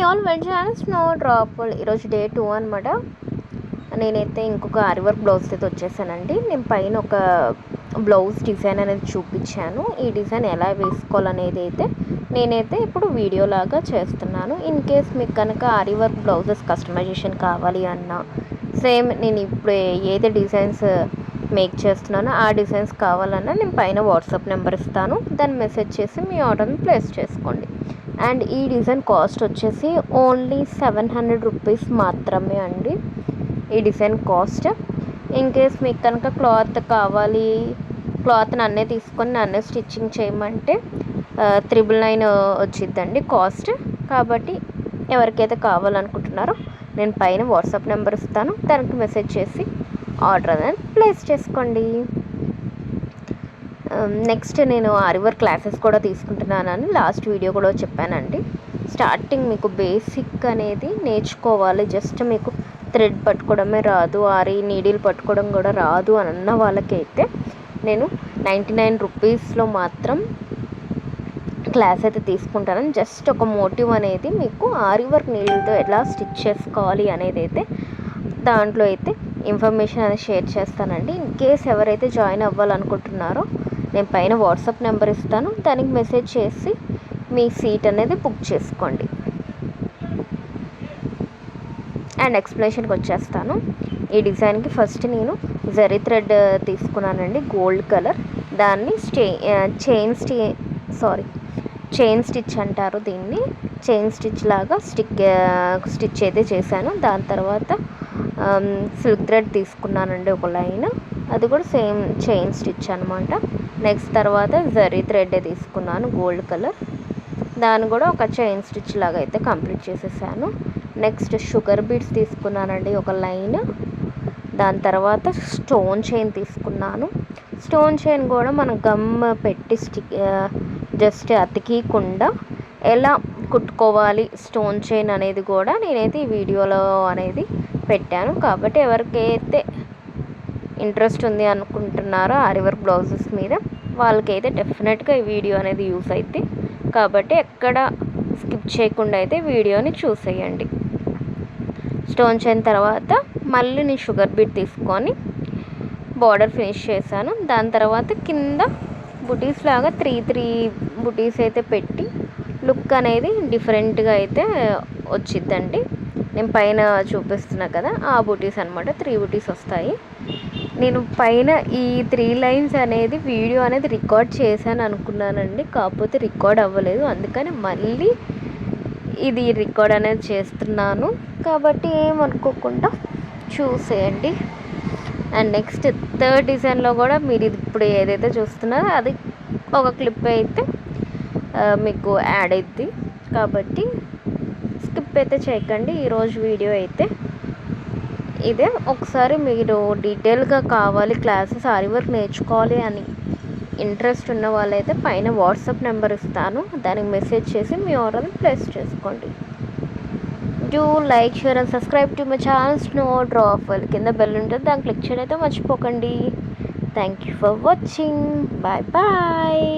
Hi all, welcome snow drop. ఈరోజు day 2 అనమాట. నేనైతే ఇంకొక ఆరి వర్క్ బ్లౌజ్ అయితే వచ్చేసానండి. నేను పైన ఒక బ్లౌజ్ డిజైన్ అనేది చూపించాను. ఈ డిజైన్ ఎలా వేసుకోవాలనేది అయితే నేనైతే ఇప్పుడు వీడియో లాగా చేస్తున్నాను. ఇన్ కేస్ మీకు కనుక ఆరి వర్క్ బ్లౌజెస్ కస్టమైజేషన్ కావాలి అన్నా, సేమ్ నేను ఇప్పుడు ఏదైతే డిజైన్స్ మేక్ చేస్తున్నానో ఆ డిజైన్స్ కావాలన్నా నేను పైన వాట్సాప్ నెంబర్ ఇస్తాను. దాన్ని మెసేజ్ చేసి మీ ఆర్డర్ని ప్లేస్ చేసుకోండి. అండ్ ఈ డిజైన్ కాస్ట్ వచ్చేసి ఓన్లీ 700 రూపీస్ మాత్రమే అండి. ఈ డిజైన్ కాస్ట్. ఇన్ కేస్ మీకు కనుక క్లాత్ కావాలి, క్లాత్ నన్నే తీసుకొని నన్నే స్టిచ్చింగ్ చేయమంటే 999 వచ్చిద్దండి కాస్ట్. కాబట్టి ఎవరికైతే కావాలనుకుంటున్నారో నేను పైన వాట్సాప్ నెంబర్ ఇస్తాను, దానికి మెసేజ్ చేసి ఆర్డర్ అనేది ప్లేస్ చేసుకోండి. నెక్స్ట్ నేను ఆరి వర్క్ క్లాసెస్ కూడా తీసుకుంటున్నానని లాస్ట్ వీడియో కూడా చెప్పానండి. స్టార్టింగ్ మీకు బేసిక్ అనేది నేర్చుకోవాలి. జస్ట్ మీకు థ్రెడ్ పట్టుకోవడమే రాదు, ఆరి నీడిల్ పట్టుకోవడం కూడా రాదు అని అన్న వాళ్ళకైతే నేను 99 రూపీస్లో మాత్రం క్లాస్ అయితే తీసుకుంటానని. జస్ట్ ఒక మోటివ్ అనేది మీకు ఆరి వర్క్ నీడిల్తో ఎలా స్టిచ్ చేసుకోవాలి అనేది అయితే దాంట్లో అయితే ఇన్ఫర్మేషన్ అనేది షేర్ చేస్తానండి. ఇన్ కేస్ ఎవరైతే జాయిన్ అవ్వాలనుకుంటున్నారో నేను పైన వాట్సాప్ నెంబర్ ఇస్తాను, దానికి మెసేజ్ చేసి మీ సీట్ అనేది బుక్ చేసుకోండి. అండ్ ఎక్స్ప్లెనేషన్కి వచ్చేస్తాను. ఈ డిజైన్కి ఫస్ట్ నేను జరీ థ్రెడ్ తీసుకున్నానండి, గోల్డ్ కలర్. దాన్ని చైన్ స్టిచ్ అంటారు దీన్ని. చైన్ స్టిచ్ లాగా స్టిచ్ అయితే చేశాను. దాని తర్వాత సిల్క్ థ్రెడ్ తీసుకున్నానండి ఒక లైన్, అది కూడా సేమ్ చైన్ స్టిచ్ అనమాట. నెక్స్ట్ తర్వాత జరీ థ్రెడ్ తీసుకున్నాను గోల్డ్ కలర్, దాన్ని కూడా ఒక చైన్ స్టిచ్ లాగా అయితే కంప్లీట్ చేసేసాను. నెక్స్ట్ షుగర్ బీడ్స్ తీసుకున్నానండి ఒక లైన్. దాని తర్వాత స్టోన్ చైన్ తీసుకున్నాను. స్టోన్ చైన్ కూడా మనం గమ్ పెట్టి జస్ట్ అతికికుండా ఎలా కుట్టుకోవాలి స్టోన్ చైన్ అనేది కూడా నేనైతే ఈ వీడియోలో అనేది పెట్టాను. కాబట్టి ఎవరికైతే ఇంట్రెస్ట్ ఉంది అనుకుంటున్నారో ఆరి వర్క్ బ్లౌజెస్ మీద, వాళ్ళకైతే డెఫినెట్గా ఈ వీడియో అనేది యూస్ అవుతుంది. కాబట్టి ఎక్కడ స్కిప్ చేయకుండా అయితే వీడియోని చూసేయండి. స్టోన్ చైన్ తర్వాత మళ్ళీ నేను షుగర్ బీట్ తీసుకొని బార్డర్ ఫినిష్ చేశాను. దాని తర్వాత కింద బుటీస్ లాగా 3 బుటీస్ అయితే పెట్టి లుక్ అనేది డిఫరెంట్గా అయితే వచ్చిద్దండి. నేను పైన చూపిస్తున్నా కదా, ఆ బుటీస్ అనమాట. 3 బుటీస్ వస్తాయి. నేను పైన ఈ 3 లైన్స్ అనేది వీడియో అనేది రికార్డ్ చేశాను అనుకున్నానండి, కాకపోతే రికార్డ్ అవ్వలేదు. అందుకని మళ్ళీ ఇది రికార్డ్ అనేది చేస్తున్నాను. కాబట్టి ఏమనుకోకుండా చూసేయండి. అండ్ నెక్స్ట్ థర్డ్ డిజైన్లో కూడా మీరు ఇప్పుడు ఏదైతే చూస్తున్నారో అది ఒక క్లిప్ అయితే మీకు యాడ్ అవుద్ది. కాబట్టి స్కిప్ అయితే చేయకండి. ఈరోజు వీడియో అయితే ఇదే. ఒకసారి మీరు డీటెయిల్గా కావాలి క్లాసెస్ ఆరి వర్క్ నేర్చుకోవాలి అని ఇంట్రెస్ట్ ఉన్న వాళ్ళైతే పైన వాట్సాప్ నెంబర్ ఇస్తాను, దానికి మెసేజ్ చేసి మీ ఆర్డర్ని ప్లేస్ చేసుకోండి. Do like, share and subscribe to my channel snow drop. కింద బెల్ ఉంటుంది, దాన్ని క్లిక్ చేయడం అయితే మర్చిపోకండి. Thank you for watching. Bye bye.